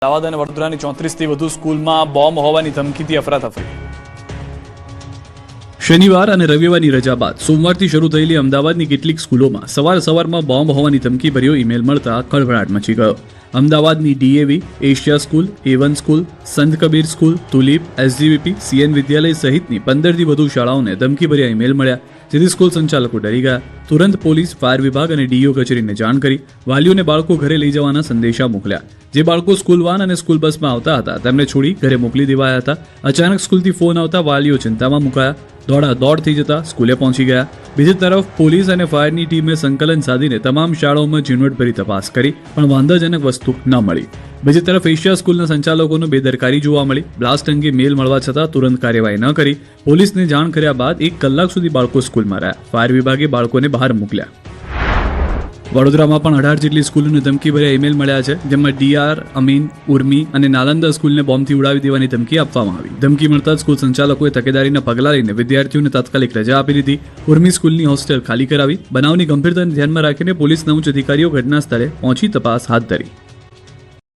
અમદાવાદ અને વડોદરાની 34થી વધુ સ્કૂલમાં બોમ્બ હોવાની ધમકીથી અફરાતફરી। શનિવાર અને રવિવારની રજા બાદ સોમવારથી શરૂ થયેલી અમદાવાદની કેટલીક સ્કૂલોમાં સવારમાં બોમ્બ હોવાની ધમકીભર્યો ઈમેલ મળતા ખળભળાટ મચી ગયો। અમદાવાદની DAV, Asia school, A1 school, સંત Kabir school, tulip, SGVP, CN વિદ્યાલય સહિતની 15થી વધુ શાળાઓને ધમકીભર્યા ઈમેલ મળ્યા, જેથી સ્કૂલ સંચાલકો ડરી ગયા। તુરંત પોલીસ, ફાયર વિભાગ અને ડીઓ કચેરીને જાણ કરી વાલીઓને બાળકો ઘરે લઈ જવાના સંદેશા મોકલ્યા। જે બાળકો સ્કૂલ વાન અને સ્કૂલ બસમાં આવતા હતા તેમને છોડી ઘરે મોકલી દેવાયા હતા। અચાનક સ્કૂલથી ફોન આવતા વાલીઓ ચિંતામાં મુકાયા, દોડાદોડ થઈ જતા સ્કૂલે પહોંચી ગયા। બીજી તરફ પોલીસ અને ફાયરની ટીમે સંકલન સાધીને તમામ શાળાઓમાં ઝીણવટભરી તપાસ કરી, પણ વાંધાજનક વસ્તુ ન મળી। બીજી તરફ એશિયા સ્કૂલના સંચાલકોનો બેદરકારી જોવા મળી। બ્લાસ્ટ અંગે મેલ મળવા છતાં તુરંત કાર્યવાહી ન કરી પોલીસને જાણ કર્યા બાદ 1 કલાક સુધી બાળકો સ્કૂલમાં રહ્યા। ફાયર વિભાગે બાળકોને બહાર મોકલ્યા। વડોદરામાં પણ 18 જેટલી સ્કૂલોને ધમકીભર્યા ઈમેલ મળ્યા છે, જેમાં DR, અમીન, ઉર્મી અને નાલંદા સ્કૂલને બોમ્બથી ઉડાવી દેવાની ધમકી આપવામાં આવી। ધમકી મળતા સ્કૂલ સંચાલકોએ તકેદારીના પગલાં લઈને વિદ્યાર્થીઓને તાત્કાલિક રજા આપી દીધી। ઉર્મી સ્કૂલની હોસ્ટેલ ખાલી કરાવી। બનાવની ગંભીરતાને ધ્યાનમાં રાખીને પોલીસના ઉચ્ચ અધિકારીઓ ઘટના સ્થળે પહોંચી તપાસ હાથ ધરી।